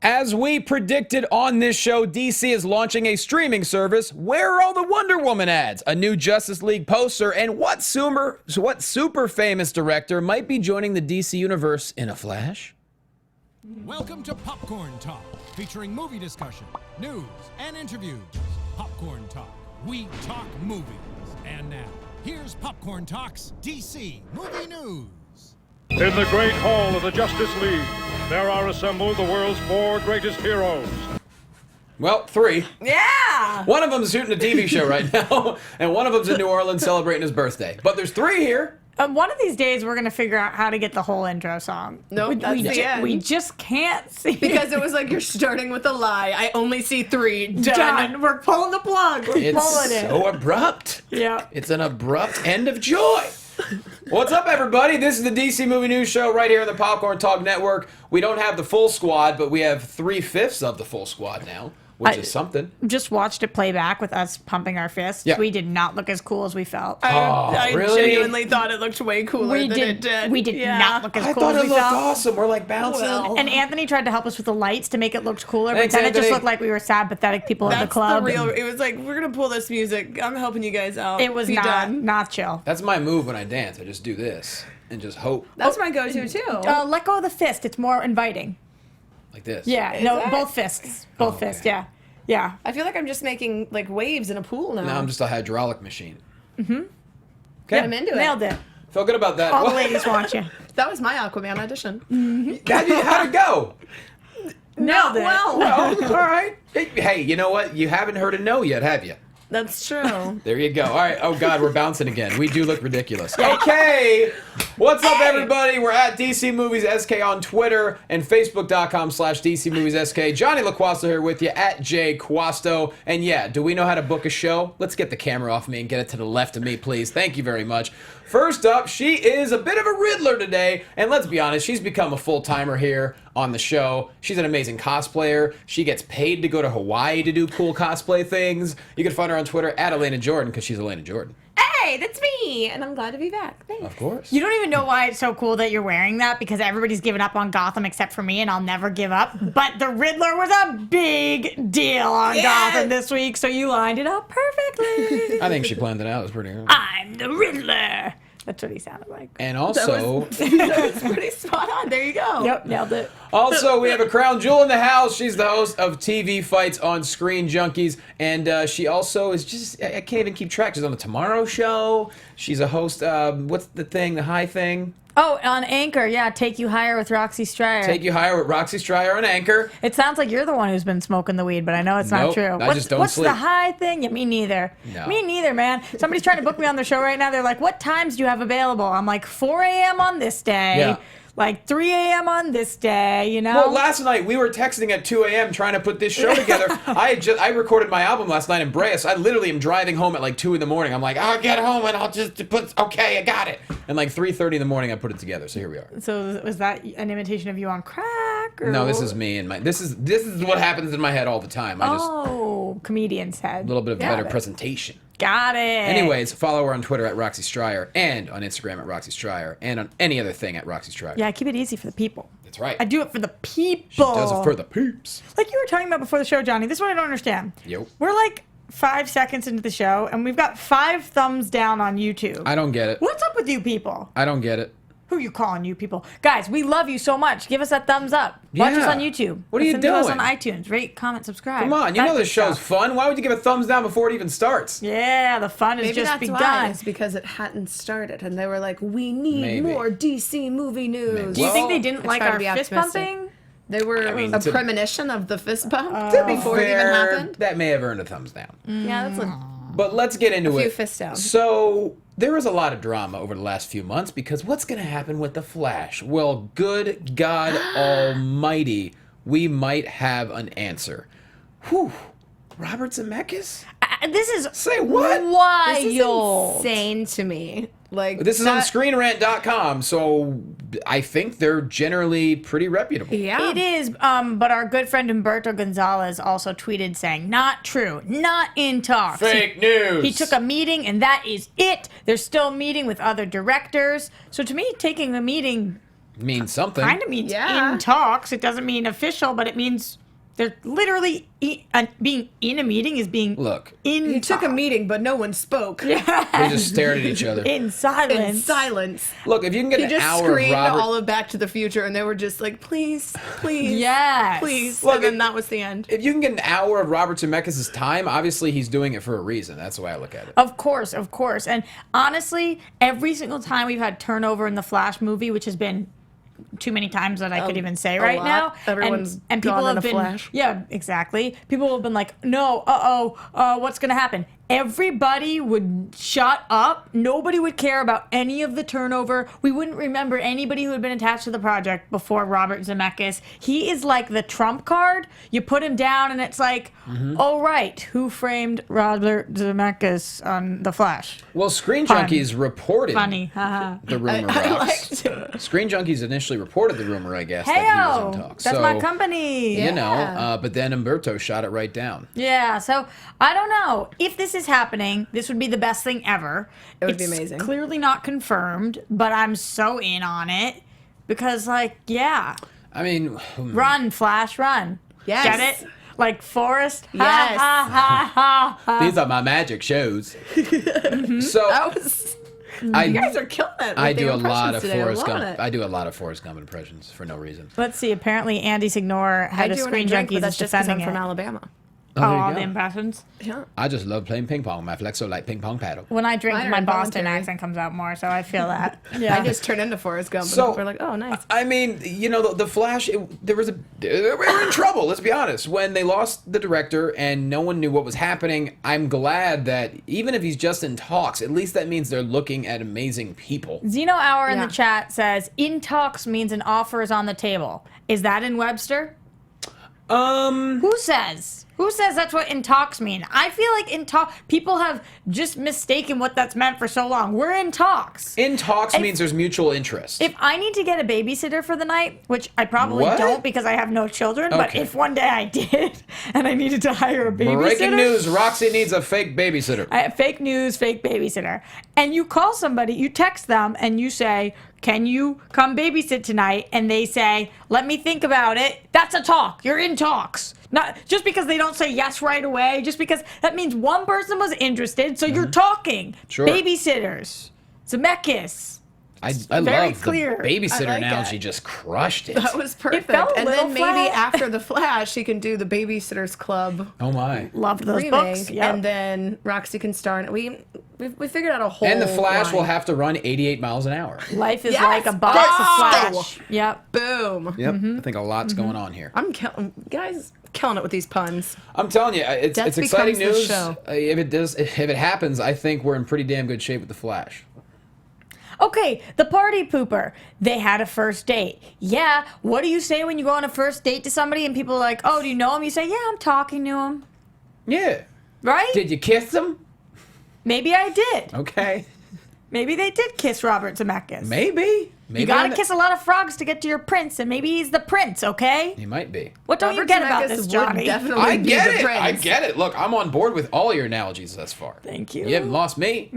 As we predicted on this show, DC is launching a streaming service. Where are all the Wonder Woman ads? A new Justice League poster, and what super famous director might be joining the DC universe in a flash? Welcome to Popcorn Talk, featuring movie discussion, news, and interviews. Popcorn Talk, we talk movies. And now, here's Popcorn Talk's DC Movie News. In the great hall of the Justice League, there are assembled the world's 4 greatest heroes. Well, 3. Yeah! One of them's shooting a TV show right now, and one of them's in New Orleans celebrating his birthday. But there's 3 here. One of these days, we're going to figure out how to get the whole intro song. Nope, that's the end. We just can't see. Because it was like you're starting with a lie. I only see 3. Done. We're pulling the plug. We're pulling it. It's so abrupt. Yeah. It's an abrupt end of joy. What's up, everybody? This is the DC Movie News Show right here on the Popcorn Talk Network. We don't have the full squad, but we have 3/5 of the full squad now, which is something. Just watched it play back with us pumping our fists. Yeah. We did not look as cool as we felt. I really? genuinely thought it looked way cooler than it did. We did not look as I cool thought as it we looked felt. awesome. We're like bouncing. And Anthony tried to help us with the lights to make it look cooler, Thanks, but then it just Anthony. looked like we were sad, pathetic people at the club. It was like, we're going to pull this music. I'm helping you guys out. It was Be done. not chill. That's my move when I dance. I just do this and just hope That's my go-to, too. Let go of the fist. It's more inviting. like this. Yeah, Is no, it? both fists. Both okay. fists, yeah. Yeah. I feel like I'm just making like waves in a pool now. Now I'm just a hydraulic machine. Yeah, Okay. I'm into it. Nailed it. Feel good about that. All the What? ladies want you. That was my Aquaman audition. How'd it go? Nailed it. Well, Well, all right. Hey, you know what? You haven't heard a no yet, have you? that's true. There you go. All right. Oh, God, we're bouncing again. We do look ridiculous. Okay. What's up, everybody? We're at DC Movies SK on Twitter and Facebook.com/DC Movies SK. Jonny Loquasto here with you at JQuasto. And yeah, do we know how to book a show? Let's get the camera off me and get it to the left of me, please. Thank you very much. First up, she is a bit of a Riddler today. And let's be honest, she's become a full-timer here on the show. She's an amazing cosplayer. She gets paid to go to Hawaii to do cool cosplay things. You can find her on Twitter at Elena Jordan because she's Elena Jordan. Hey, that's me, and I'm glad to be back. Thanks. Of course. You don't even know why it's so cool that you're wearing that because everybody's given up on Gotham except for me, and I'll never give up. But the Riddler was a big deal on Gotham this week, so you lined it up perfectly. I think she planned it out. It was pretty good. I'm the Riddler. That's what he sounded like. And also, That was pretty spot on. There you go. Yep, nailed it. also, we have a crown jewel in the house. She's the host of TV Fights on Screen Junkies. And she also is just, I can't even keep track. She's on the Tomorrow Show. She's a host, what's the thing, the high thing? Oh, on Anchor, yeah, Take You Higher with Roxy Striar. Take You Higher with Roxy Striar on Anchor. It sounds like you're the one who's been smoking the weed, but I know it's not Nope, true. I just don't what's sleep. the high thing? Yeah, me neither. No. Me neither, man. Somebody's trying to book me on their show right now. They're like, what times do you have available? I'm like, 4 a.m. on this day. Yeah. Like 3 a.m. on this day, you know? Well, last night we were texting at 2 a.m. trying to put this show together. I recorded my album last night in Breas. I literally am driving home at like 2 in the morning. I'm like, I'll get home and I'll just put, okay, I got it. And like 3:30 in the morning, I put it together. So here we are. So was that an imitation of you on crack? Or No, this is me and my. This is what happens in my head all the time. I just Oh, comedian's head. a little bit of Got better it. presentation. Got it. Anyways, follow her on Twitter at Roxy Striar and on Instagram at Roxy Striar and on any other thing at Roxy Striar. Yeah, keep it easy for the people. That's right. I do it for the people. She does it for the peeps. Like you were talking about before the show, Johnny. This is what I don't understand. Yep. We're like 5 seconds into the show, and we've got 5 thumbs down on YouTube. I don't get it. What's up with you people? I don't get it. Who you calling you people? Guys, we love you so much. Give us that thumbs up. Watch us Yeah. on YouTube. What are you Listen to us doing? on iTunes. Rate, comment, subscribe. Come on, you That know good this show's stuff. fun. Why would you give a thumbs down before it even starts? Yeah, the fun has Maybe just that's begun. why. It's because it hadn't started, and they were like, "We need Maybe. more DC movie news." Maybe. Do you think they Well, didn't I like try to our be fist optimistic. pumping? They were mean, a to- premonition of the fist bump To be before it even fair, happened. that may have earned a thumbs down. Yeah, that's a But let's get into few it. fists down. So there was a lot of drama over the last few months because what's going to happen with the Flash? Well, good God Almighty, we might have an answer. Whew. Robert Zemeckis? This is Say what? wild. This is insane to me. Like This is on that- ScreenRant.com, so I think they're generally pretty reputable. Yeah, It is, but our good friend Humberto Gonzalez also tweeted saying, not true, not in talks. Fake news. He took a meeting, and that is it. They're still meeting with other directors. So to me, taking a meeting Means something. Kind of means Yeah. in talks. It doesn't mean official, but it means they're literally being in a meeting is being Look, in He took a meeting, but no one spoke. they just stared at each other. in silence. In silence. Look, if you can get He an just hour of screamed Robert... all of Back to the Future, and they were just like, please, please, Yes. please. Look, and then that was the end. If you can get an hour of Robert Zemeckis' time, obviously he's doing it for a reason. That's the way I look at it. Of course. And honestly, every single time we've had turnover in the Flash movie, which has been too many times that I could even say right lot. now. Everyone's and people gone in have a been flash. Yeah, exactly. People have been like, no, what's gonna happen? Everybody would shut up. Nobody would care about any of the turnover. We wouldn't remember anybody who had been attached to the project before Robert Zemeckis. He is like the trump card. You put him down and it's like, oh right, who framed Robert Zemeckis on The Flash? Well, Screen Fun. Junkies reported Funny, haha. the rumor. I Rox. liked it. Screen Junkies initially reported the rumor, I guess, that he Heyo, was in talks. that's so, my company. You know, but then Umberto shot it right down. Yeah, so I don't know. If this is happening, this would be the best thing ever. It would be It's amazing. Clearly not confirmed, but I'm so in on it because, like, yeah, I mean, run, Flash, run. Yes. Get it? Like Forrest. Yes. Ha ha ha ha. these are my magic shows. So That was. You guys are killing it. I with do the a lot impressions of today. Forrest I'm Gump. loving it. I do a lot of Forrest Gump impressions for no reason. Let's see. Apparently, Andy Signor I had a do when I Screen drink, but Junkies that's is just because I'm defending from it. Alabama. Oh, there you Oh, go. the impressions. Yeah. I just love playing ping pong. My flexo like ping pong paddle. When I drink, Mine are my Boston involuntary. accent comes out more, so I feel that. Yeah. I just turned into Forrest Gump, So- and people are like, "Oh, nice." I mean, you know, the Flash. They were in trouble. Let's be honest. When they lost the director and no one knew what was happening, I'm glad that even if he's just in talks, at least that means they're looking at amazing people. Zeno Hour in Yeah. the chat says, in talks means an offer is on the table. Is that in Webster? Who says? Who says that's what in talks mean? I feel like in talk people have just mistaken what that's meant for so long. We're in talks. In talks means there's mutual interest. If I need to get a babysitter for the night, which I probably What? don't because I have no children, but Okay. if one day I did and I needed to hire a babysitter. Breaking news: Roxy needs a fake babysitter. Fake news, fake babysitter. And you call somebody, you text them, and you say, can you come babysit tonight? And they say, let me think about it. That's a talk. You're in talks. Not just because they don't say yes right away, just because that means one person was interested, so you're talking. Sure. Babysitters. Zemeckis. I very love clear. the babysitter I like analogy. it. Just crushed it. That was perfect. felt a And little then maybe Flash. after the Flash, he can do the Babysitters Club Oh my! Loved those remake, books. Yep. and then Roxy can star. And we figured out a whole. And the Flash line. will have to run 88 miles an hour. Life is Yes! like a box Oh! of Flash. Yep. boom. Yep. I think a lot's going on here. I'm guys killing it with these puns. I'm telling you, it's Death exciting becomes the news. show. If it happens, I think we're in pretty damn good shape with the Flash. Okay, the party pooper. They had a first date. Yeah, what do you say when you go on a first date to somebody and people are like, oh, do you know him? You say, yeah, I'm talking to him. Yeah. Right? Did you kiss them? Maybe I did. Okay. Maybe they did kiss Robert Zemeckis. Maybe. You gotta kiss a lot of frogs to get to your prince, and maybe he's the prince, okay? He might be. What don't Robert you get about Zemeckis this, would Johnny? definitely I be get the it. Prince. I get it. Look, I'm on board with all your analogies thus far. Thank you. You haven't lost me.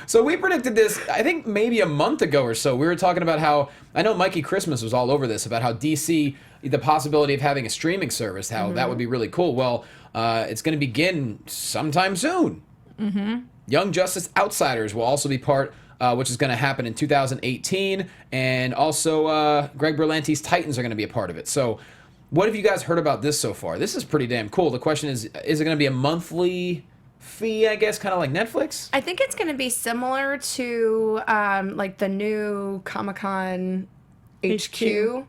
So we predicted this, I think maybe a month ago or so. We were talking about how, I know Mikey Christmas was all over this, about how DC, the possibility of having a streaming service, how that would be really cool. Well, it's going to begin sometime soon. Young Justice Outsiders will also be part, which is going to happen in 2018. And also Greg Berlanti's Titans are going to be a part of it. So what have you guys heard about this so far? This is pretty damn cool. The question is it going to be a monthly fee, I guess, kind of like Netflix? I think it's going to be similar to like the new Comic-Con HQ,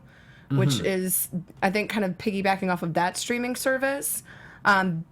which is, I think, kind of piggybacking off of that streaming service.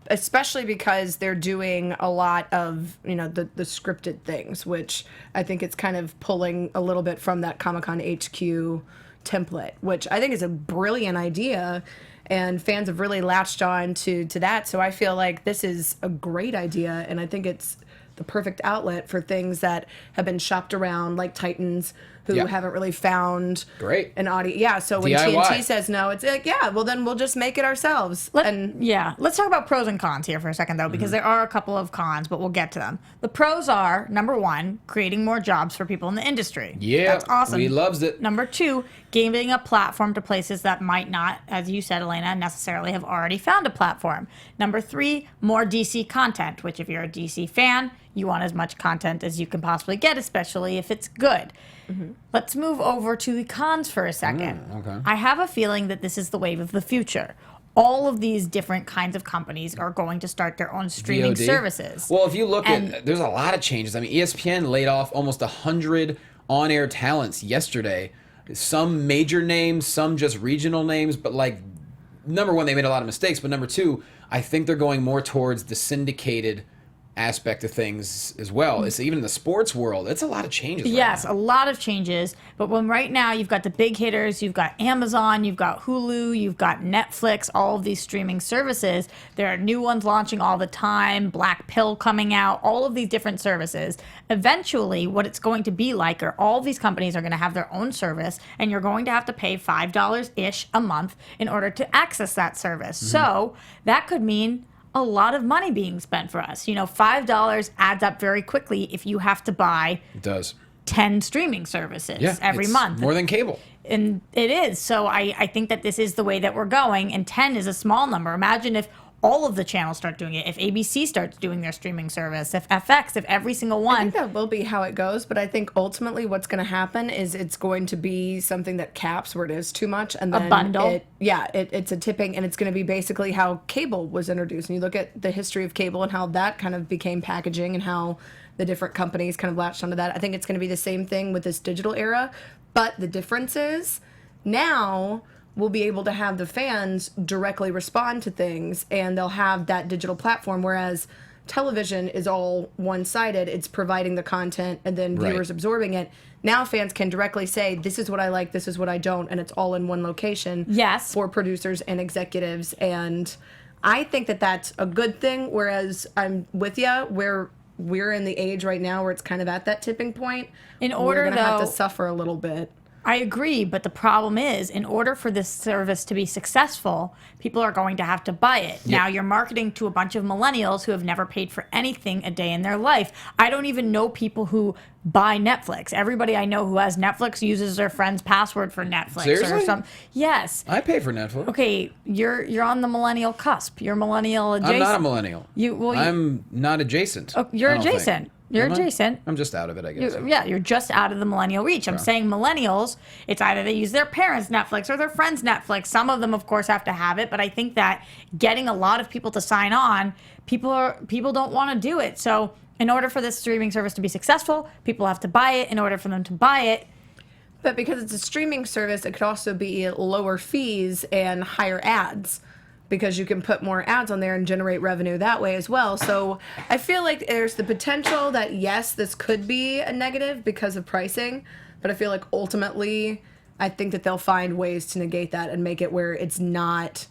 Especially because they're doing a lot of, the scripted things, which I think it's kind of pulling a little bit from that Comic-Con HQ template, which I think is a brilliant idea. And fans have really latched on to that. So I feel like this is a great idea. And I think it's the perfect outlet for things that have been shopped around, like Titans, who Yeah. haven't really found Great. an audience. Yeah, so when DIY. TNT says no, it's like, yeah, well then we'll just make it ourselves. Let's talk about pros and cons here for a second, though, because there are a couple of cons, but we'll get to them. The pros are, number one, creating more jobs for people in the industry. Yeah, That's awesome. we loves it. Number two, giving a platform to places that might not, as you said, Elena, necessarily have already found a platform. Number three, more DC content, which if you're a DC fan, you want as much content as you can possibly get, especially if it's good. Let's move over to the cons for a second. Okay. I have a feeling that this is the wave of the future. All of these different kinds of companies are going to start their own streaming VOD. services. Well, if you look at, there's a lot of changes. I mean, ESPN laid off almost 100 on-air talents yesterday. Some major names, some just regional names, but like, number one, they made a lot of mistakes, but number two, I think they're going more towards the syndicated aspect of things as well. It's even in the sports world, it's a lot of changes. Yes, right a lot of changes. But when right now you've got the big hitters, you've got Amazon, you've got Hulu, you've got Netflix, all of these streaming services. There are new ones launching all the time, Black Pill coming out, all of these different services. Eventually, what it's going to be like are all of these companies are going to have their own service, and you're going to have to pay $5-ish a month in order to access that service. So that could mean a lot of money being spent for us. You know, $5 adds up very quickly if you have to buy It does. 10 streaming services every it's month. More than cable. And it is. So I think that this is the way that we're going. And 10 is a small number. Imagine if all of the channels start doing it. If ABC starts doing their streaming service, if FX, if every single I one. think that will be how it goes, but I think ultimately what's going to happen is it's going to be something that caps where it is too much, and then bundle? it's a tipping, and it's going to be basically how cable was introduced. And you look at the history of cable and how that kind of became packaging and how the different companies kind of latched onto that. I think it's going to be the same thing with this digital era, but the difference is now we'll be able to have the fans directly respond to things, and they'll have that digital platform, whereas television is all one-sided. It's providing the content and then viewers absorbing it. Now fans can directly say, this is what I like, this is what I don't, and it's all in one location for producers and executives. And I think that that's a good thing, whereas I'm with you, where we're in the age right now where it's kind of at that tipping point. We're going to have to suffer a little bit. I agree, but the problem is, in order for this service to be successful, people are going to have to buy it. Yep. Now, you're marketing to a bunch of millennials who have never paid for anything a day in their life. I don't even know people who buy Netflix. Everybody I know who has Netflix uses their friend's password for Netflix. Seriously? Or something. Yes. I pay for Netflix. Okay, you're on the millennial cusp. You're millennial adjacent. I'm not a millennial. I'm not adjacent. Oh, you're adjacent. You're adjacent. I'm just out of it, I guess. You're just out of the millennial reach. I'm saying millennials, it's either they use their parents' Netflix or their friends' Netflix. Some of them, of course, have to have it, but I think that getting a lot of people to sign on, people don't want to do it. So in order for this streaming service to be successful, people have to buy it. In order for them to buy it, but because it's a streaming service, it could also be lower fees and higher ads, because you can put more ads on there and generate revenue that way as well. So I feel like there's the potential that, yes, this could be a negative because of pricing, but I feel like ultimately I think that they'll find ways to negate that and make it where it's not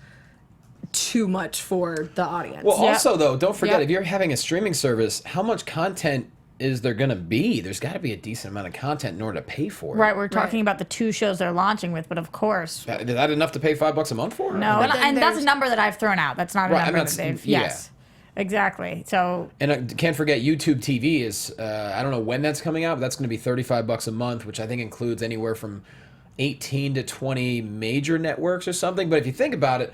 too much for the audience. Well, also, though, don't forget, if you're having a streaming service, how much content is there going to be? There's got to be a decent amount of content in order to pay for it. Right, we're talking about the 2 shows they're launching with, but of course. Is that enough to pay $5 a month for? No, and that's a number that I've thrown out. That's not a number that they've. Yeah. Yes. Exactly. So. And can't forget, YouTube TV is, I don't know when that's coming out, but that's going to be $35 a month, which I think includes anywhere from 18 to 20 major networks or something. But if you think about it,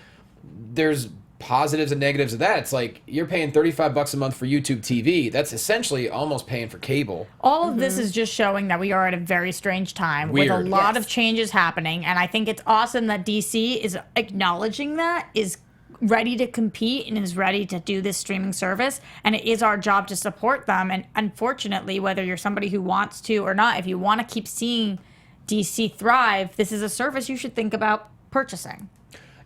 there's positives and negatives of that. It's like you're paying $35 a month for YouTube TV. That's essentially almost paying for cable. All of this is just showing that we are at a very strange time with a lot of changes happening. And I think it's awesome that DC is acknowledging that, is ready to compete, and is ready to do this streaming service. And it is our job to support them. And unfortunately, whether you're somebody who wants to or not, if you want to keep seeing DC thrive, this is a service you should think about purchasing.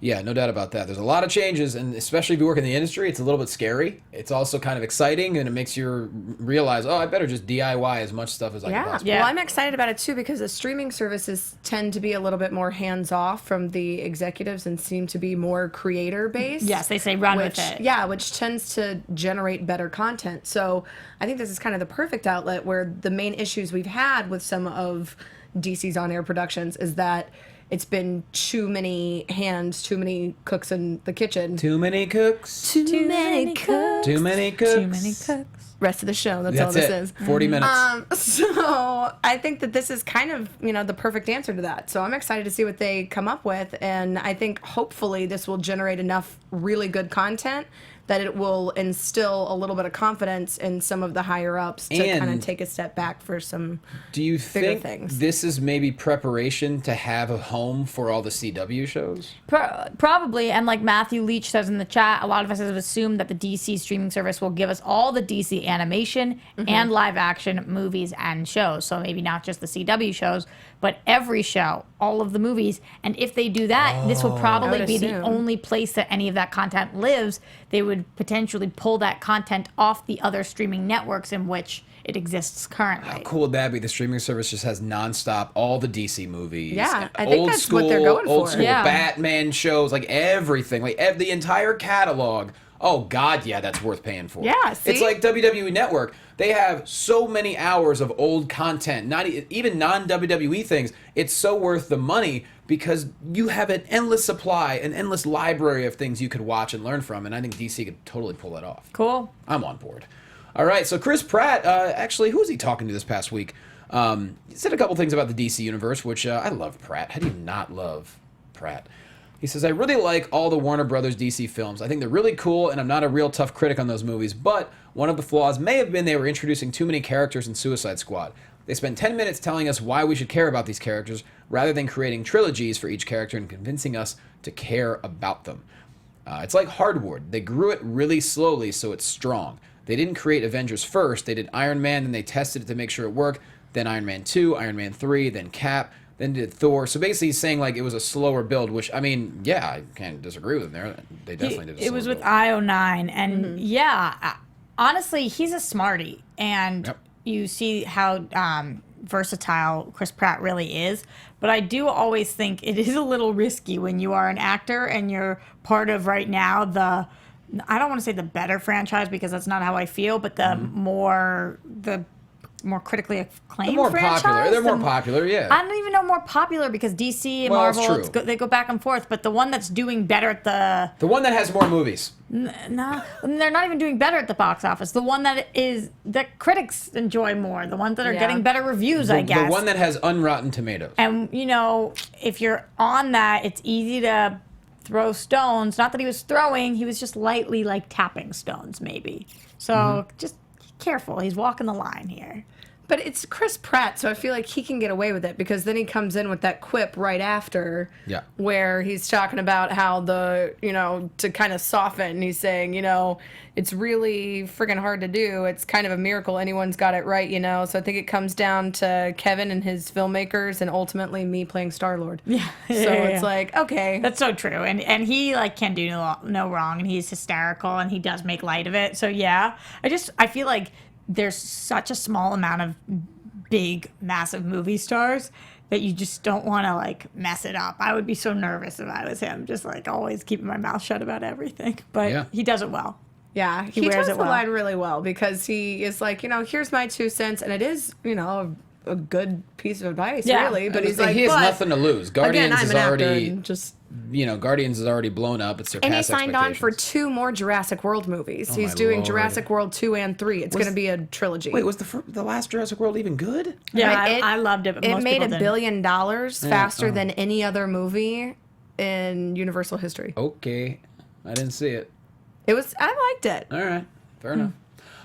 Yeah, no doubt about that. There's a lot of changes, and especially if you work in the industry, it's a little bit scary. It's also kind of exciting, and it makes you realize, I better just DIY as much stuff as I can possibly. Yeah. Well, I'm excited about it too because the streaming services tend to be a little bit more hands-off from the executives and seem to be more creator-based. Yes, they say run with it. Yeah, which tends to generate better content. So I think this is kind of the perfect outlet where the main issues we've had with some of DC's on-air productions is that it's been too many hands, too many cooks in the kitchen. Too many cooks. Too many cooks. Too many cooks. Too many cooks. Rest of the show. That's all this is. 40 minutes. So I think that this is kind of, the perfect answer to that. So I'm excited to see what they come up with. And I think hopefully this will generate enough really good content that it will instill a little bit of confidence in some of the higher ups to kind of take a step back for some Do you bigger think things. this is maybe preparation to have a home for all the CW shows? Probably, and like Matthew Leach says in the chat, a lot of us have assumed that the DC streaming service will give us all the DC animation and live action movies and shows. So maybe not just the CW shows, but every show, all of the movies. And if they do that, this will probably be the only place that any of that content lives. They would potentially pull that content off the other streaming networks in which it exists currently. How cool would that be? The streaming service just has nonstop all the DC movies. Yeah, I think that's what they're going old for. school Yeah. Batman shows, like everything, like the entire catalog. Oh God, yeah, that's worth paying for. Yeah, see? It's like WWE Network. They have so many hours of old content, not even non-WWE things. It's so worth the money because you have an endless supply, an endless library of things you could watch and learn from, and I think DC could totally pull that off. Cool. I'm on board. All right, so Chris Pratt, actually, who was he talking to this past week? He said a couple things about the DC universe, which I love Pratt. How do you not love Pratt? He says, I really like all the Warner Brothers DC films. I think they're really cool, and I'm not a real tough critic on those movies, but one of the flaws may have been they were introducing too many characters in Suicide Squad. They spent 10 minutes telling us why we should care about these characters, rather than creating trilogies for each character and convincing us to care about them. It's like hardwood. They grew it really slowly so it's strong. They didn't create Avengers first. They did Iron Man, then they tested it to make sure it worked. Then Iron Man 2, Iron Man 3, then Cap, then did Thor. So basically he's saying like it was a slower build, which, I mean, yeah, I can't disagree with him there. They definitely did a slower It was with build. IO9, and honestly, he's a smarty. And you see how versatile Chris Pratt really is. But I do always think it is a little risky when you are an actor and you're part of right now I don't want to say the better franchise because that's not how I feel, but the more critically acclaimed They're more franchise. popular. They're more popular, yeah. I don't even know more popular because DC and Well, it's Marvel, true. they go back and forth. But the one that's doing better at The one that has more movies. no, they're not even doing better at the box office. The one that critics enjoy more. The ones that are getting better reviews, I guess. The one that has unrotten tomatoes. And if you're on that, it's easy to throw stones. Not that he was throwing; he was just lightly like tapping stones, maybe. So just careful. He's walking the line here. But it's Chris Pratt, so I feel like he can get away with it because then he comes in with that quip right after where he's talking about how to kind of soften, he's saying, it's really friggin' hard to do. It's kind of a miracle anyone's got it right, So I think it comes down to Kevin and his filmmakers and ultimately me playing Star-Lord. Yeah. So it's like, okay. That's so true. And he can do no wrong, and he's hysterical, and he does make light of it. So yeah, I feel like there's such a small amount of big, massive movie stars that you just don't want to mess it up. I would be so nervous if I was him, just always keeping my mouth shut about everything. But he does it well. Yeah, he wears does it the well. line really well because he is like, here's my 2 cents, and it is, a good piece of advice, really. But he's like, he has but, nothing to lose. Guardians again, I'm is an actor already and just. Guardians is already blown up. It's surpassed And he signed on for expectations. 2 more Jurassic World movies. Oh, He's my doing Lord. Jurassic World 2 and 3. It's going to be a trilogy. Wait, was the last Jurassic World even good? Yeah, Right, I loved it. But It most made people $1 didn't. billion faster than any other movie in Universal history. Okay, I didn't see it. I liked it. All right, fair enough.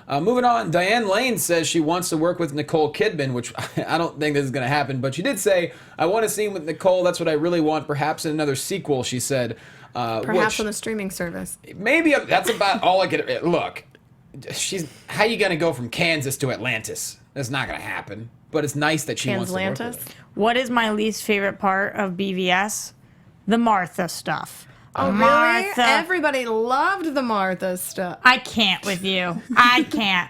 Moving on, Diane Lane says she wants to work with Nicole Kidman, which I don't think this is going to happen, but she did say, I want a scene with Nicole. That's what I really want, perhaps in another sequel, she said. Perhaps on a streaming service. Maybe that's about all I could... Look, how you going to go from Kansas to Atlantis? That's not going to happen, but it's nice that she wants to work with Kanslantis? her. What is my least favorite part of BVS? The Martha stuff. Oh, Martha. really? Everybody loved the Martha stuff. I can't with you. I can't.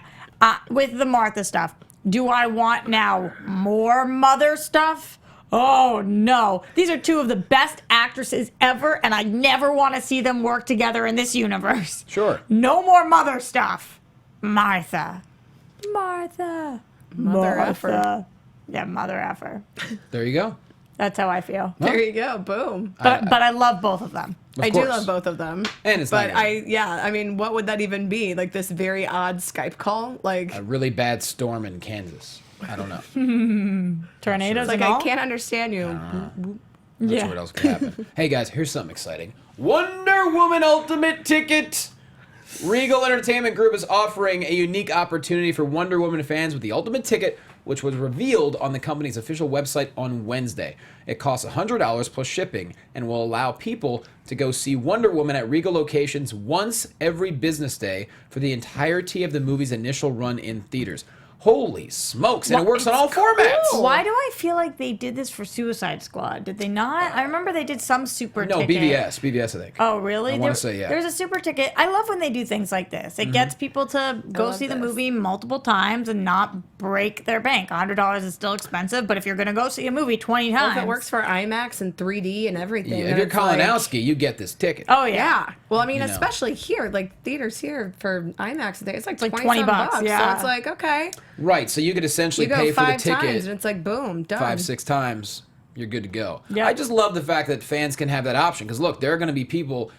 With the Martha stuff. Do I want now more mother stuff? Oh, no. These are two of the best actresses ever, and I never want to see them work together in this universe. Sure. No more mother stuff. Martha. Martha. Mother Martha. effer. Yeah, mother effer. There you go. That's how I feel. There you go. Boom. But I love both of them. Of I course. do love both of them. And it's not But good. I mean, what would that even be? Like this very odd Skype call? Like, A really bad storm in Kansas. I don't know. Tornadoes like and all? I can't understand you. Not sure what else could happen. Hey guys, here's something exciting. Wonder Woman Ultimate Ticket. Regal Entertainment Group is offering a unique opportunity for Wonder Woman fans with the Ultimate Ticket, which was revealed on the company's official website on Wednesday. It costs $100 plus shipping and will allow people to go see Wonder Woman at Regal locations once every business day for the entirety of the movie's initial run in theaters. Holy smokes, and it works on all formats. Why do I feel like they did this for Suicide Squad? Did they not? I remember they did some super No, ticket. BBS, I think. Oh, really? I wanna say, yeah. There's a super ticket. I love when they do things like this. It gets people to go love see the this. movie multiple times and not break their bank. $100 is still expensive, but if you're going to go see a movie 20 times. If it works for IMAX and 3D and everything. Yeah, then if you're it's like- Kalinowski, you get this ticket. Oh, yeah. Yeah. Well, I mean, You know. especially here, like theaters here for IMAX, it's like like 20 $20, yeah. So it's like, okay. Right, so you could essentially You go pay for the 5 ticket times and it's like, boom, done. 5-6 times, you're good to go. Yeah. I just love the fact that fans can have that option because look, there are going to be people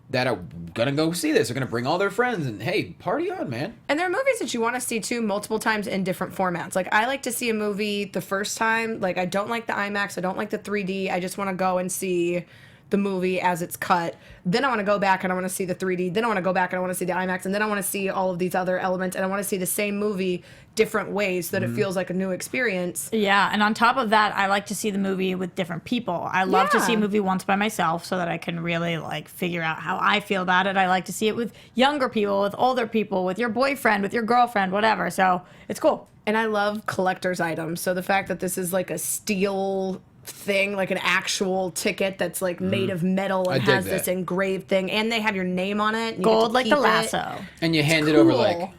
that are going to go see this. They're going to bring all their friends and hey, party on, man. And there are movies that you want to see too multiple times in different formats. Like I like to see a movie the first time. Like I don't like the IMAX. I don't like the 3D. I just want to go and see the movie as it's cut. Then I want to go back and I want to see the 3D. Then I want to go back and I want to see the IMAX. And then I want to see all of these other elements. And I want to see the same movie different ways so that it feels like a new experience. Yeah, and on top of that, I like to see the movie with different people. I love to see a Yeah. movie once by myself so that I can really like figure out how I feel about it. I like to see it with younger people, with older people, with your boyfriend, with your girlfriend, whatever. So it's cool. And I love collector's items. So the fact that this is like a steel thing, like an actual ticket that's like made of metal and I dig has this that. engraved thing, and they have your name on it. And you get to Gold like the keep it. lasso. And you hand it over Cool. like,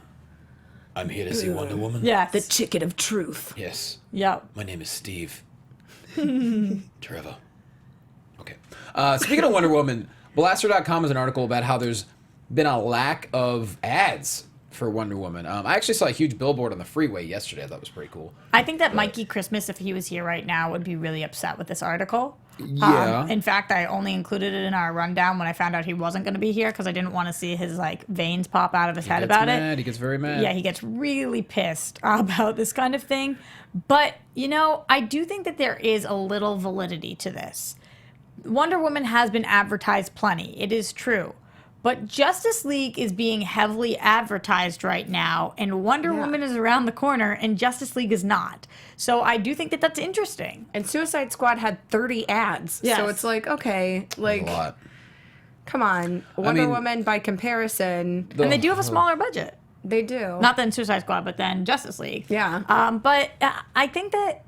I'm here to see Wonder Woman. Yes. The ticket of truth. Yes. Yep. My name is Steve. Trevor. Okay. Speaking of Wonder Woman, Blaster.com has an article about how there's been a lack of ads for Wonder Woman. I actually saw a huge billboard on the freeway yesterday. I thought it was pretty cool. I think that Mikey Christmas, if he was here right now, would be really upset with this article. Yeah. In fact, I only included it in our rundown when I found out he wasn't going to be here because I didn't want to see his like veins pop out of his head Gets about mad. it. He gets very mad. Yeah, he gets really pissed about this kind of thing. But, you know, I do think that there is a little validity to this. Wonder Woman has been advertised plenty. It is true. But Justice League is being heavily advertised right now, and Wonder Woman is around the corner, and Justice League is not. So I do think that that's interesting. And Suicide Squad had 30 ads. Yes. So it's like, okay, like, a lot. come on. Wonder mean- Woman, by comparison, And they do have a smaller budget. they do. Not than Suicide Squad, but then Justice League. Yeah. But I think that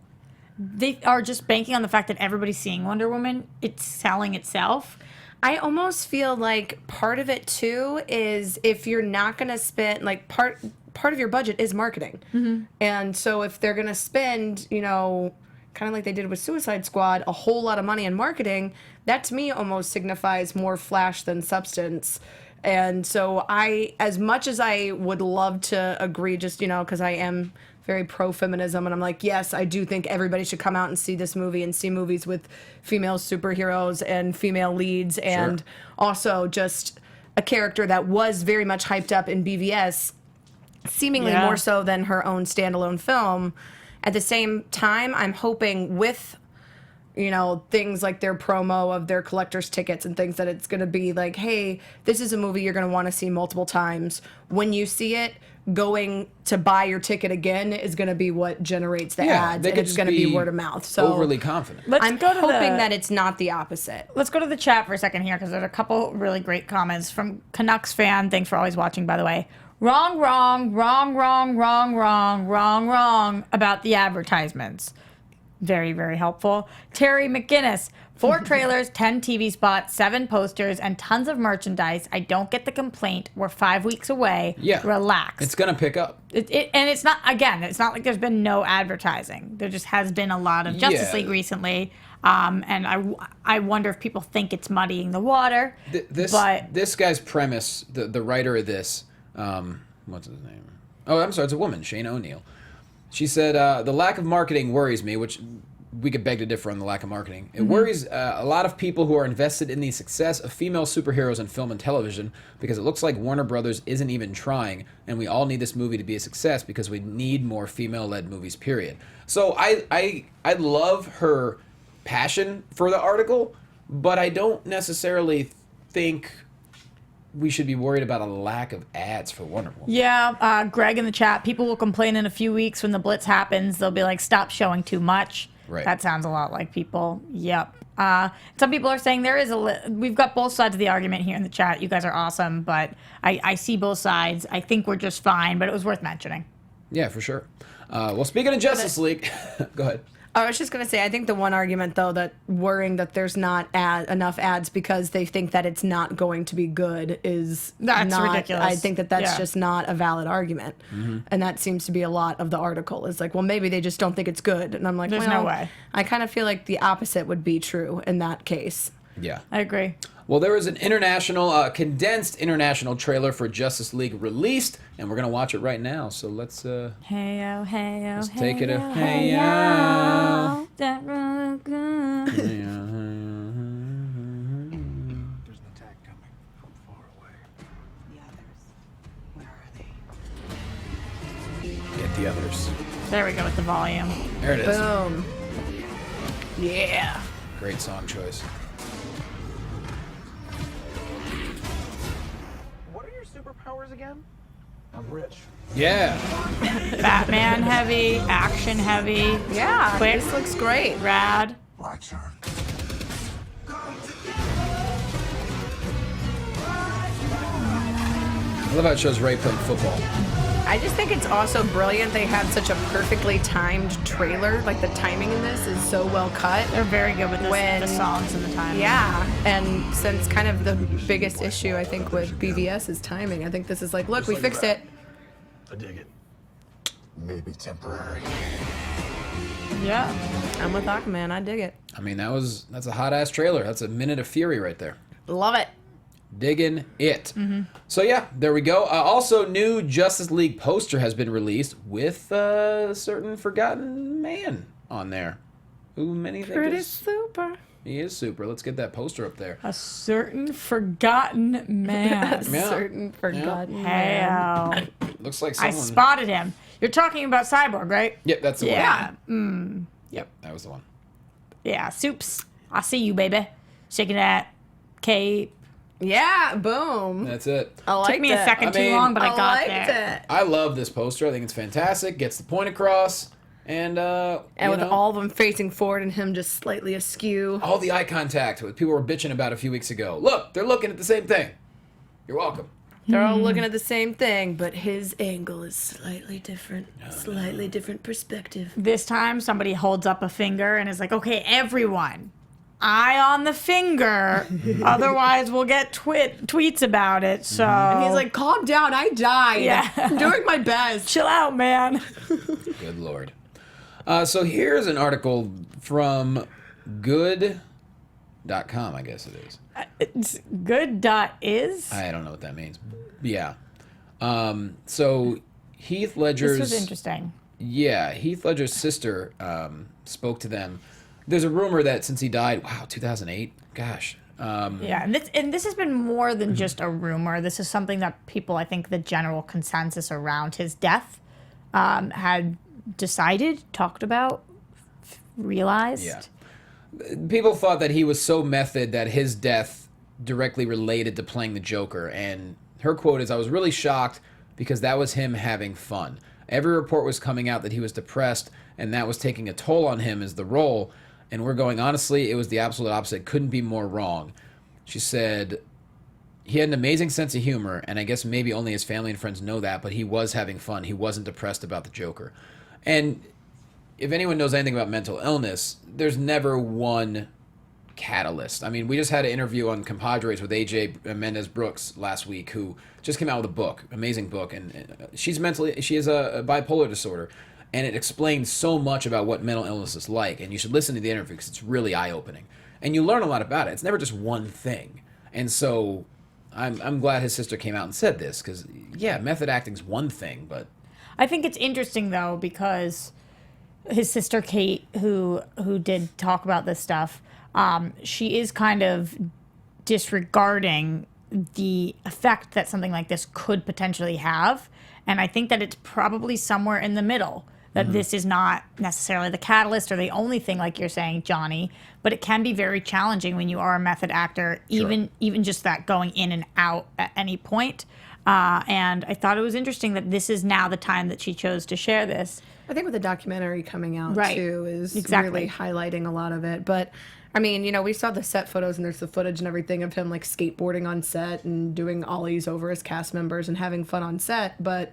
they are just banking on the fact that everybody's seeing Wonder Woman. It's selling itself. I almost feel like part of it too is if you're not going to spend like part of your budget is marketing. And so if they're going to spend, you know, kind of like they did with Suicide Squad, a whole lot of money in marketing, that to me almost signifies more flash than substance. And so as much as I would love to agree, just, you know, because I am very pro-feminism, and I'm like, yes, I do think everybody should come out and see this movie and see movies with female superheroes and female leads, and also just a character that was very much hyped up in BVS, seemingly Yeah. more so than her own standalone film. At the same time, I'm hoping with, you know, things like their promo of their collector's tickets and things, that it's going to be like, hey, this is a movie you're going to want to see multiple times. When you see it, going to buy your ticket again is going to be what generates the ads, they and could it's just going to be word of mouth. So overly confident. Let's I'm go to hoping that it's not the opposite. Let's go to the chat for a second here because there's a couple really great comments from Canucks fan. Thanks for always watching, by the way. Wrong about the advertisements. Very, very helpful. Terry McGinnis, 4 trailers, 10 TV spots, 7 posters, and tons of merchandise. I don't get the complaint. We're 5 weeks away. Yeah. Relax. It's going to pick up. And it's not, again, it's not like there's been no advertising. There just has been a lot of Justice League recently. And I wonder if people think it's muddying the water. This guy's premise, the writer of this, what's his name? Oh, I'm sorry, it's a woman, Shane O'Neill. She said, the lack of marketing worries me, which we could beg to differ on the lack of marketing. It worries a lot of people who are invested in the success of female superheroes in film and television because it looks like Warner Brothers isn't even trying, and we all need this movie to be a success because we need more female-led movies, period. So I love her passion for the article, but I don't necessarily think we should be worried about a lack of ads for Wonder Woman. Yeah, Greg in the chat, people will complain in a few weeks when the blitz happens. They'll be like, stop showing too much. Right. That sounds a lot like people. Yep. Some people are saying we've got both sides of the argument here in the chat. You guys are awesome, but I see both sides. I think we're just fine, but it was worth mentioning. Yeah, for sure. Well, speaking of Justice League, go ahead. I was just going to say, I think the one argument, though, that worrying that there's not enough ads because they think that it's not going to be good is That's not, ridiculous. I think that's just not a valid argument. And that seems to be a lot of the article is like, well, maybe they just don't think it's good. And I'm like, There's well, no way. I kind of feel like the opposite would be true in that case. Yeah. I agree. Well, there was an condensed international trailer for Justice League released, and we're going to watch it right now. So let's Hey-o, hey-o, let's hey-o, take it a hey-o. That There's an attack coming from far away. The others. Where are they? get the others. There we go with the volume. There it is. Boom. Yeah. Great song choice. What are your superpowers again? I'm rich. Yeah. Batman heavy, action heavy, Yeah. Quick. This looks great. rad. My turn. I love how it shows Ray playing football. I just think it's also brilliant they had such a perfectly timed trailer. Like the timing in this is so well cut. They're very good with When- the songs and the time. Yeah, and since kind of the biggest issue I think with BVS is timing, I think this is like, look, we fixed it. I dig it. Maybe temporary. Yeah. I'm with Aquaman. I dig it. I mean, that's a hot ass trailer. That's a minute of fury right there. Love it. Digging it. So yeah, there we go. Also, new Justice League poster has been released with a certain forgotten man on there, who many think Pretty is super. he is super. Let's get that poster up there. A certain forgotten man. Yeah. Certain forgotten. Hey, Looks like I someone. spotted him. You're talking about Cyborg, right? Yep, that's the Yeah. one. Yep, that was the one. Yeah, Soups. I see you, baby. Shaking that cape. Yeah, boom. That's it. I liked Took me a it. second I too mean, long, but I got liked there. it. I love this poster. I think it's fantastic. Gets the point across, and And you with know, all of them facing forward and him just slightly askew. all the eye contact what people were bitching about a few weeks ago. Look, they're looking at the same thing. You're welcome. They're all looking at the same thing, but his angle is slightly different. Slightly different perspective. This time, somebody holds up a finger and is like, okay, everyone, eye on the finger. Otherwise, we'll get tweets about it. So And he's like, calm down, I died. Yeah. I'm doing my best. chill out, man. Good Lord. So here's an article from good.com, I guess it is. It's good.is. I don't know what that means. Yeah. So Heath Ledger's... This was interesting. Yeah, Heath Ledger's sister spoke to them. There's a rumor that since he died, 2008? Gosh. Yeah, and this has been more than just a rumor. This is something that people, I think, the general consensus around his death had decided, talked about, realized. Yeah. People thought that he was so method that his death directly related to playing the Joker. And her quote is, "I was really shocked because that was him having fun. Every report was coming out that he was depressed and that was taking a toll on him as the role. And we're going, honestly, it was the absolute opposite. Couldn't be more wrong." She said, "He had an amazing sense of humor, and I guess maybe only his family and friends know that, but he was having fun. He wasn't depressed about the Joker." And if anyone knows anything about mental illness, there's never one catalyst. I mean, we just had an interview on Compadres with AJ Mendez-Brooks last week, who just came out with a book, amazing book, and she has a bipolar disorder, and it explains so much about what mental illness is like, and you should listen to the interview because it's really eye-opening, and you learn a lot about it. It's never just one thing, and so I'm glad his sister came out and said this, because yeah, method acting's one thing, but I think it's interesting though, because his sister Kate, who did talk about this stuff, she is kind of disregarding the effect that something like this could potentially have. And I think that it's probably somewhere in the middle, that this is not necessarily the catalyst or the only thing, like you're saying, Johnny, but it can be very challenging when you are a method actor, even just that going in and out at any point. And I thought it was interesting that this is now the time that she chose to share this. I think with the documentary coming out, too, is Exactly. really highlighting a lot of it. But, I mean, you know, we saw the set photos and there's the footage and everything of him, like, skateboarding on set and doing ollies over his cast members and having fun on set. But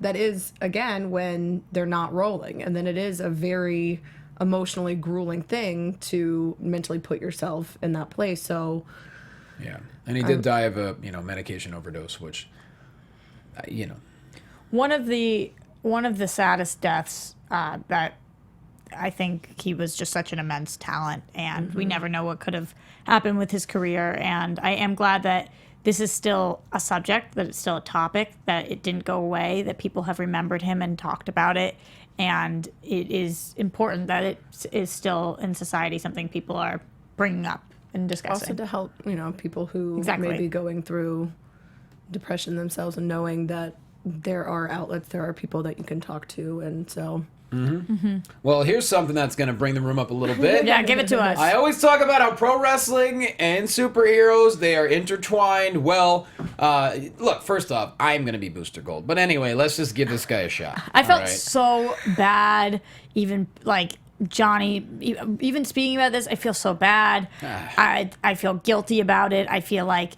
that is, again, when they're not rolling. And then it is a very emotionally grueling thing to mentally put yourself in that place. So... yeah, and he did die of a medication overdose, which, One of the saddest deaths that I think he was just such an immense talent, and we never know what could have happened with his career. And I am glad that this is still a subject, that it's still a topic, that it didn't go away, that people have remembered him and talked about it. And it is important that it is still in society something people are bringing up and discussing. Also to help, people who Exactly. may be going through depression themselves and knowing that there are outlets, there are people that you can talk to, and so... Well, here's something that's going to bring the room up a little bit. Yeah, give it to us. I always talk about how pro wrestling and superheroes, they are intertwined. Well, look, first off, I'm going to be Booster Gold. But anyway, let's just give this guy a shot. I felt all right? so bad, even like Johnny, even speaking about this, I feel so bad. I feel guilty about it. I feel like,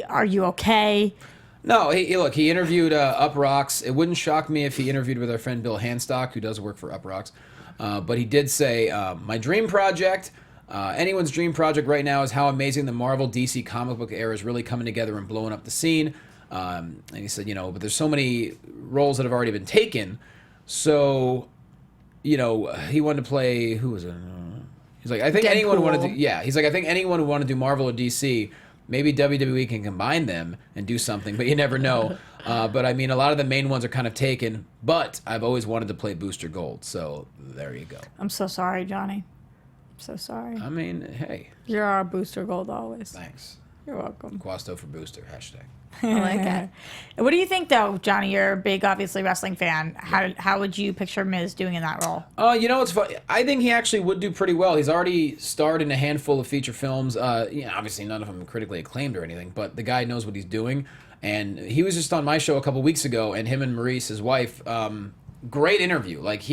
are you okay? No, he interviewed Up Rocks. It wouldn't shock me if he interviewed with our friend Bill Hanstock, who does work for Up Rocks. But he did say, my dream project, anyone's dream project right now is how amazing the Marvel DC comic book era is really coming together and blowing up the scene. And he said, but there's so many roles that have already been taken. So, he wanted to play, who was it? He's like, I think anyone who wanted to, he's like, I think anyone who wanted to do Marvel or DC, maybe WWE can combine them and do something, but you never know. But I mean, a lot of the main ones are kind of taken, but I've always wanted to play Booster Gold, so there you go. I'm so sorry, Johnny. I'm so sorry. I mean, hey. You're our Booster Gold always. Thanks. You're welcome. Loquasto for Booster, hashtag. I like that. What do you think, though, Johnny? You're a big, obviously, wrestling fan. How would you picture Miz doing in that role? It's funny. I think he actually would do pretty well. He's already starred in a handful of feature films. Obviously none of them critically acclaimed or anything, but the guy knows what he's doing. And he was just on my show a couple weeks ago, and him and Maurice, his wife, great interview. Like,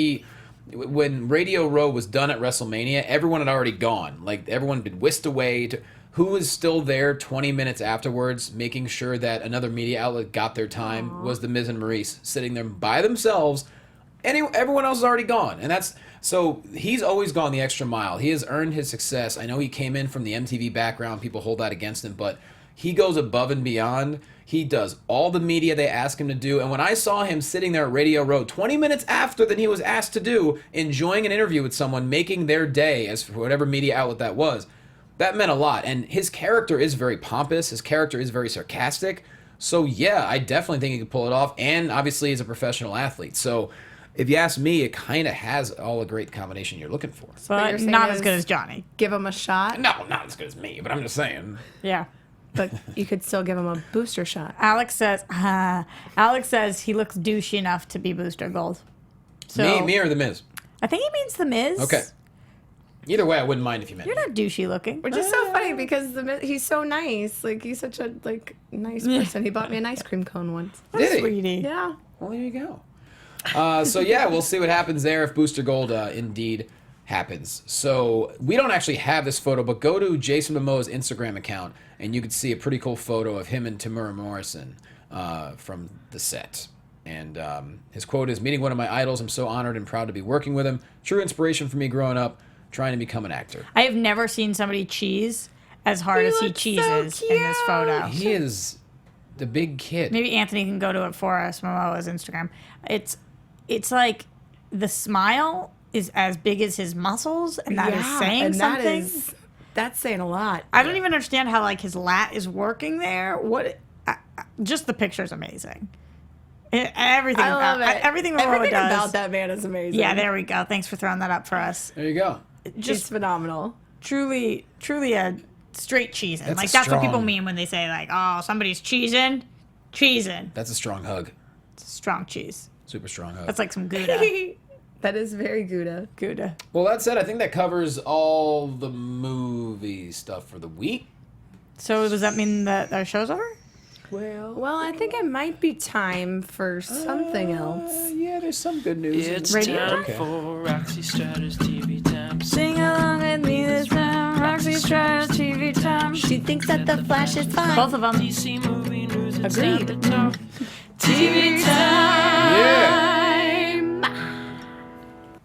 when Radio Row was done at WrestleMania, everyone had already gone. Like, everyone had been whisked away to... Who was still there 20 minutes afterwards, making sure that another media outlet got their time, was the Miz and Maurice, sitting there by themselves. Everyone else is already gone. And so he's always gone the extra mile. He has earned his success. I know he came in from the MTV background. People hold that against him. But he goes above and beyond. He does all the media they ask him to do. And when I saw him sitting there at Radio Row 20 minutes after than he was asked to do, enjoying an interview with someone, making their day, as for whatever media outlet that was, that meant a lot. And his character is very pompous. His character is very sarcastic. So, yeah, I definitely think he could pull it off. And obviously, he's a professional athlete. So, if you ask me, it kind of has all a great combination you're looking for. But you're saying not as is- good as Johnny. Give him a shot, No, not as good as me, but I'm just saying. Yeah. but you could still give him a booster shot. Alex says he looks douchey enough to be Booster Gold. So Me or The Miz? I think he means the Miz. Okay. Either way, I wouldn't mind if you meant You're me. not douchey looking. Which is so funny because he's so nice. Like, he's such a nice person. He bought me an ice cream cone once. Did he? Sweetie. Yeah. Well, there you go. So, yeah, we'll see what happens there if Booster Gold indeed happens. So, we don't actually have this photo, but go to Jason Momoa's Instagram account, and you can see a pretty cool photo of him and Tamura Morrison from the set. And his quote is, "Meeting one of my idols, I'm so honored and proud to be working with him. True inspiration for me growing up, trying to become an actor." I have never seen somebody cheese as hard as he cheeses in this photo. He is the big kid. Maybe Anthony can go to it for us, Momoa's Instagram. It's like the smile is as big as his muscles, and that is saying something. That's saying a lot. I don't even understand how like his lat is working there. Just the picture's amazing. Everything I love it. Everything Everything does. about that man is amazing. Yeah, there we go. Thanks for throwing that up for us. There you go. Just phenomenal. Truly a straight cheesing. That's Like a that's what strong- people mean when they say like, oh, somebody's cheesing. That's a strong hug. It's strong cheese. Super strong hug. That's like some Gouda. That is very Gouda. Well, that said, I think that covers all the movie stuff for the week. So does that mean that our show's over? Well, I think it might be time for something else. Yeah, there's some good news. It's Radio time Okay. for Roxy Striar's TV time. Sing along with me this time. Roxy Striar's TV time. She thinks that the Flash is fine. Both of them. DC movie news. It's Agreed. time to talk. TV time. Yeah.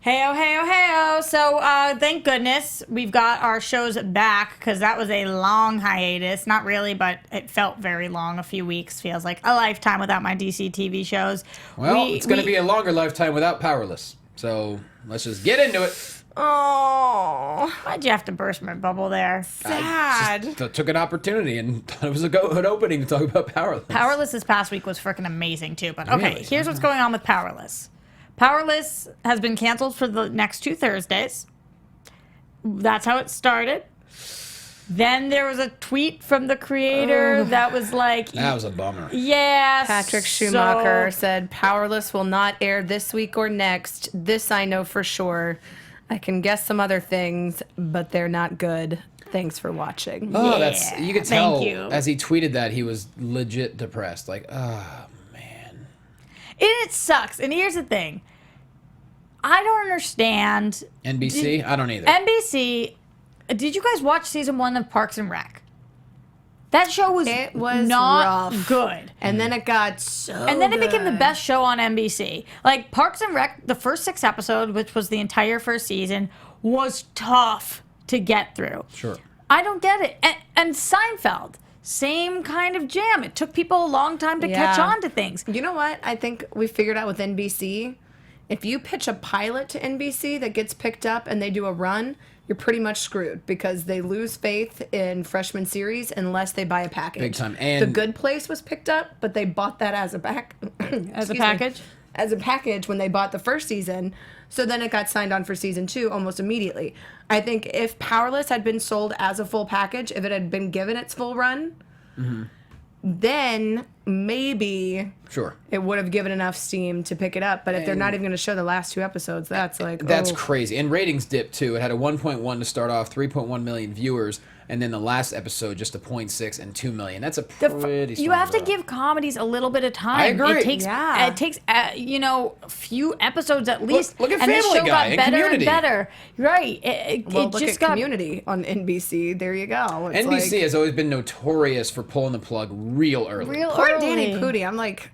Heyo, heyo, heyo. So, thank goodness we've got our shows back because that was a long hiatus. Not really, but it felt very long. A few weeks feels like a lifetime without my DC TV shows. Well, it's going to be a longer lifetime without Powerless. So let's just get into it. Oh, Why'd you have to burst my bubble there? sad. Took an opportunity and thought it was a good opening to talk about Powerless. Powerless this past week was freaking amazing too. But okay, Really? here's what's going on with Powerless. Powerless has been canceled for the next 2 Thursdays. That's how it started. Then there was a tweet from the creator that was like, That was a bummer. yeah. Patrick Schumacher said, "Powerless will not air this week or next. This I know for sure. I can guess some other things, but they're not good. Thanks for watching." Oh, Yeah, you could thank tell you. as he tweeted that he was legit depressed. Like, man. It sucks. And here's the thing. I don't understand. NBC? I don't either. NBC, did you guys watch season 1 of Parks and Rec? That show was, It was not rough. good. And then it got so And then it became the good. best show on NBC. Like Parks and Rec, the first 6 episodes, which was the entire first season, was tough to get through. Sure. I don't get it. And Seinfeld, same kind of jam. It took people a long time to catch Yeah. on to things. You know what? I think we figured out with NBC. If you pitch a pilot to NBC that gets picked up and they do a run, you're pretty much screwed because they lose faith in freshman series unless they buy a package. Big time. The And Good Place was picked up, but they bought that as a As a package? As a package when they bought the first season. So then it got signed on for season 2 almost immediately. I think if Powerless had been sold as a full package, if it had been given its full run, then maybe sure. it would have given enough steam to pick it up. But if they're not even going to show the last 2 episodes, that's like, That's oh. crazy. And ratings dipped too. It had a 1.1 to start off, 3.1 million viewers, and then the last episode just a 0.6 and 2 million. That's a pretty strong You have to drop. give comedies a little bit of time. I agree. It takes, Yeah. a few episodes at least. look at and this Family show Guy got and better Community. and better. Right. It Well, look just at got Community on NBC. There you go. It's NBC like, has always been notorious for pulling the plug real early. real poor early. Danny Pudi. I'm like,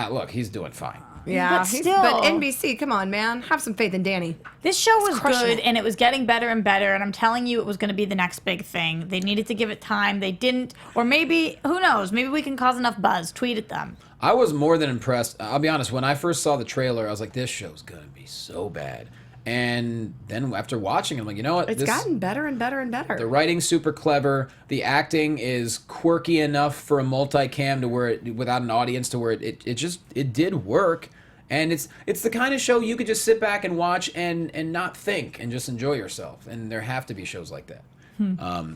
Look, he's doing fine. yeah. But still. But NBC, come on, man. Have some faith in Danny. This show was crushing good it. and it was getting better and better. And I'm telling you, it was going to be the next big thing. They needed to give it time. They didn't. Or maybe, who knows? Maybe we can cause enough buzz. Tweet at them. I was more than impressed. I'll be honest, when I first saw the trailer, I was like, this show's going to be so bad. And then after watching it, I'm like, you know what? It's gotten better and better and better. The writing's super clever. The acting is quirky enough for a multicam to where it, without an audience, to where it did work. And it's the kind of show you could just sit back and watch and not think and just enjoy yourself. And there have to be shows like that.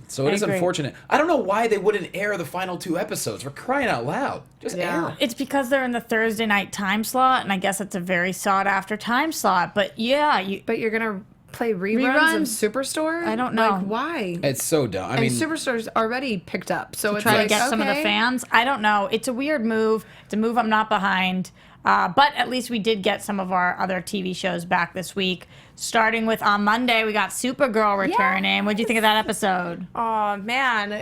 So it is agree. unfortunate. I don't know why they wouldn't air the final 2 episodes. For crying out loud. Just Yeah. air. It's because they're in the Thursday night time slot. And I guess it's a very sought after time slot. But yeah, But you're going to play reruns of Superstore? I don't know. Like, why? It's so dumb. I And mean, Superstore's already picked up. So it's try like, to get some of the okay. fans. I don't know. It's a weird move. It's a move I'm not behind. But at least we did get some of our other TV shows back this week. Starting with on Monday, we got Supergirl returning. What'd you think of that episode? Oh man,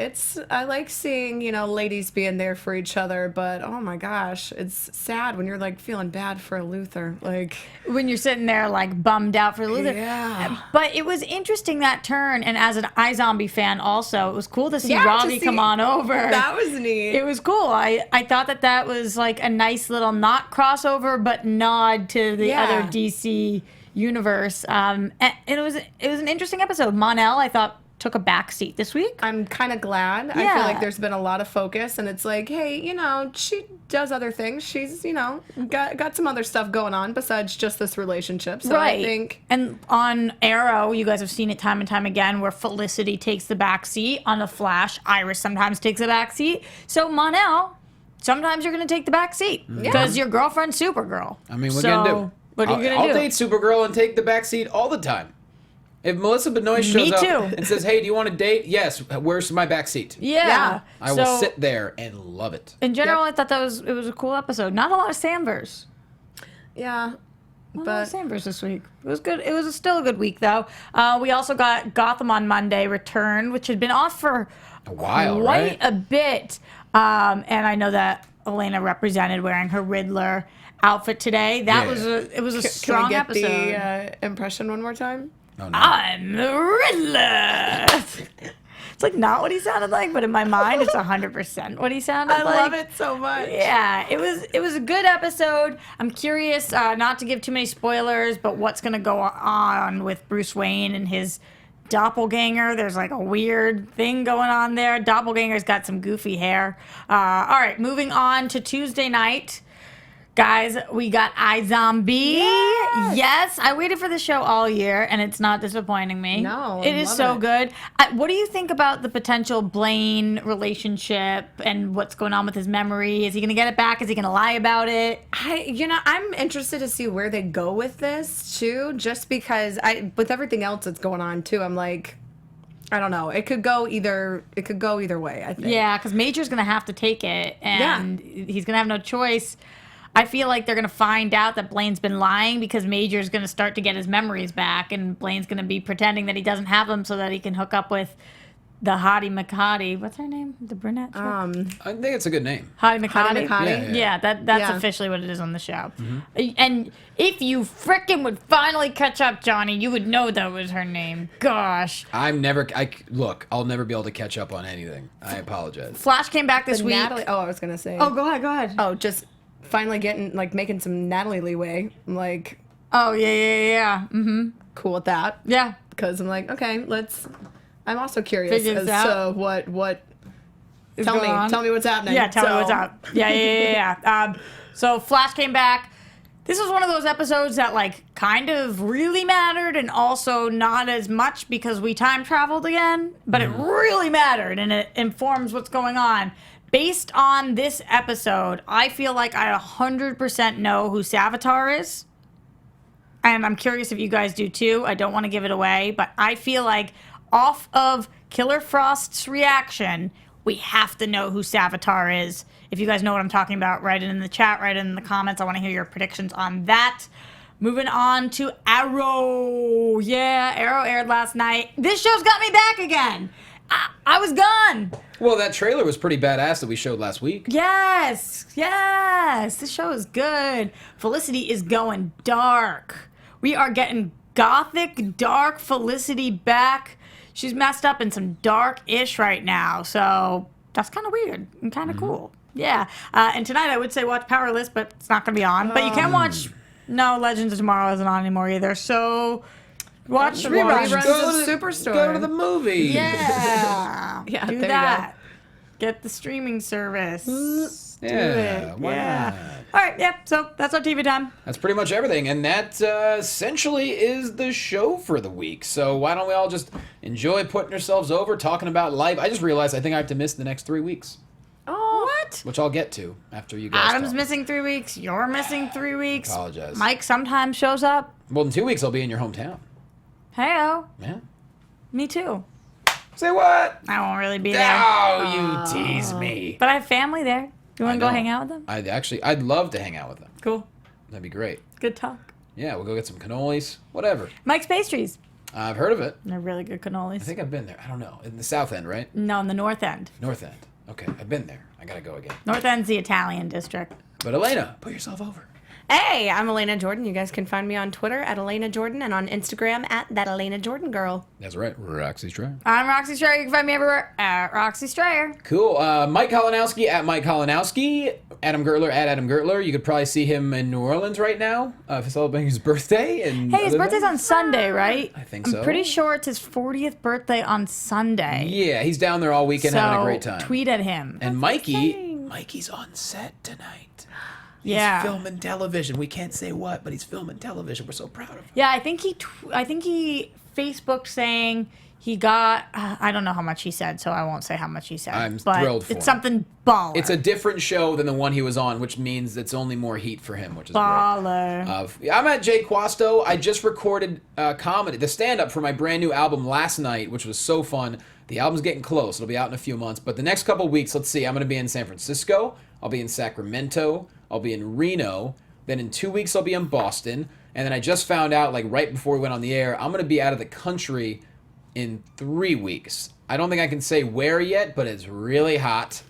I like seeing, ladies being there for each other, but oh my gosh, it's sad when you're like feeling bad for Luther. Like When you're sitting there like bummed out for Luther. Yeah. But it was interesting that turn, and as an iZombie fan also, it was cool to see Yeah, to Robbie see- come on over. that was neat. It was cool. I thought that was like a nice little not crossover, but nod to the Yeah. other DC universe. And it was an interesting episode. Monel, I thought, took a back seat this week. I'm kind of glad. I Yeah. feel like there's been a lot of focus, and it's like, hey, she does other things. She's, got some other stuff going on besides just this relationship. So Right. I think, And on Arrow, you guys have seen it time and time again where Felicity takes the back seat. On The Flash, Iris sometimes takes the back seat. So Monel, sometimes you're going to take the back seat because your girlfriend's Supergirl. I mean, what are you gonna do? What are you going to I'll do? date Supergirl and take the back seat all the time. If Melissa Benoist shows Me up too. and says, "Hey, do you want to date?" Yes. Where's my back seat? Yeah. I will So, sit there and love it. In general, I thought it was a cool episode. Not a lot of Samvers. yeah. Not a lot But of Samvers this week. It was good. It was still a good week, though. We also got Gotham on Monday return, which had been off for A while, quite right? a bit. And I know that Elena represented wearing her Riddler outfit today. That Yeah. it was a can strong I get episode. the impression one more time? Oh, no. I'm the Riddler. It's like not what he sounded like, but in my mind, it's 100% what he sounded I like. love it so much. Yeah, it was a good episode. I'm curious, not to give too many spoilers, but what's gonna go on with Bruce Wayne and his doppelganger? There's like a weird thing going on there. Doppelganger's got some goofy hair. All right, moving on to Tuesday night. Guys, we got iZombie. Yes, I waited for the show all year, and it's not disappointing me. No, it is love so it. good. What do you think about the potential Blaine relationship and what's going on with his memory? Is he going to get it back? Is he going to lie about it? I'm interested to see where they go with this too, just because with everything else that's going on too, I'm like, I don't know. It could go either way, I think. Yeah, because Major's going to have to take it, and he's going to have no choice. I feel like they're going to find out that Blaine's been lying because Major's going to start to get his memories back, and Blaine's going to be pretending that he doesn't have them so that he can hook up with the Hottie McHottie. What's her name? The brunette chick? I think it's a good name. Hottie McHottie. Hottie McHottie? Yeah, that's Yeah. officially what it is on the show. And if you frickin' would finally catch up, Johnny, you would know that was her name. Gosh. I'll never be able to catch up on anything. I apologize. Flash came back this The week. Natalie. Oh, I was gonna say. Oh, go ahead. Oh, just finally making some Natalie leeway. I'm like, Oh, yeah. Mm-hmm. cool with that. Yeah. Because I'm like, okay, I'm also curious Figure as this out. to what. Is Tell going on. me what's happening. Yeah, tell me So- what's up. Yeah. So Flash came back. This was one of those episodes that like kind of really mattered and also not as much because we time traveled again, but it really mattered and it informs what's going on. Based on this episode, I feel like I 100% know who Savitar is. And I'm curious if you guys do too. I don't want to give it away, but I feel like off of Killer Frost's reaction, we have to know who Savitar is. If you guys know what I'm talking about, write it in the chat, write it in the comments. I want to hear your predictions on that. Moving on to Arrow. Yeah, Arrow aired last night. This show's got me back again. I was gone. Well, that trailer was pretty badass that we showed last week. Yes. This show is good. Felicity is going dark. We are getting gothic, dark Felicity back. She's messed up in some dark-ish right now, so that's kind of weird and kind of cool. Yeah. And tonight I would say watch Powerless, but it's not going to be on. But you can watch... No, Legends of Tomorrow isn't on anymore either, so watch reruns. Reruns of Superstore. Go to the movie. Yeah. Yeah, Do there you that. Get the streaming service. Yeah, Do it. why Yeah. not? All right, yeah, so that's our TV time. That's pretty much everything, and that essentially is the show for the week. So why don't we all just enjoy putting ourselves over, talking about life? I just realized I think I have to miss the next 3 weeks, Oh, what? which I'll get to after you guys Adam's talk. missing 3 weeks. You're missing 3 weeks. Apologize. Mike sometimes shows up. Well, in 2 weeks I'll be in your hometown. Hey-o. Yeah. Me too. Say what? I won't really be there. Oh, you tease me. But I have family there. You want to go hang out with them? I'd love to hang out with them. Cool. That'd be great. Good talk. Yeah, we'll go get some cannolis, whatever. Mike's Pastries. I've heard of it. They're really good cannolis. I think I've been there. I don't know. In the South End, right? No, in the North End. North End. Okay, I've been there. I gotta go again. North End's the Italian district. But Elena, put yourself over. Hey, I'm Elena Jordan. You guys can find me on Twitter at Elena Jordan and on Instagram at that Elena Jordan girl. That's right. Roxy Striar. I'm Roxy Striar. You can find me everywhere at Roxy Striar. Cool. Mike Kalinowski at Mike Kalinowski. Adam Gertler at Adam Gertler. You could probably see him in New Orleans right now for celebrating his birthday. And Hey, his birthday's on Sunday, right? I think so. I'm pretty sure it's his 40th birthday on Sunday. Yeah, he's down there all weekend having a great time. Tweet at him. And Mikey's on set tonight. He's filming television. We can't say what, but he's filming television. We're so proud of him. Yeah, I think he Facebooked saying he got, I don't know how much he said, so I won't say how much he said. I'm but thrilled for him. It's something baller. It's a different show than the one he was on, which means it's only more heat for him, which is baller. Great. I'm at Jay Quasto. I just recorded comedy, the stand-up for my brand new album last night, which was so fun. The album's getting close. It'll be out in a few months. But the next couple weeks, let's see, I'm going to be in San Francisco. I'll be in Sacramento. I'll be in Reno. Then in 2 weeks, I'll be in Boston. And then I just found out, like right before we went on the air, I'm going to be out of the country in 3 weeks. I don't think I can say where yet, but it's really hot.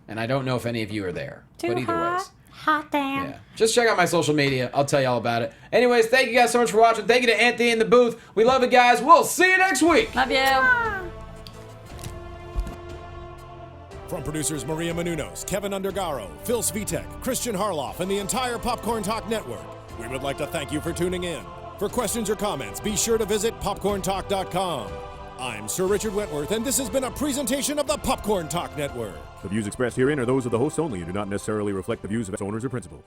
And I don't know if any of you are there. But either ways. Hot damn. Yeah. Just check out my social media. I'll tell you all about it. Anyways, thank you guys so much for watching. Thank you to Anthony in the booth. We love it, guys. We'll see you next week. Love you. From producers Maria Menounos, Kevin Undergaro, Phil Svitek, Kristian Harloff, and the entire Popcorn Talk Network, we would like to thank you for tuning in. For questions or comments, be sure to visit popcorntalk.com. I'm Sir Richard Wentworth, and this has been a presentation of the Popcorn Talk Network. The views expressed herein are those of the hosts only and do not necessarily reflect the views of its owners or principals.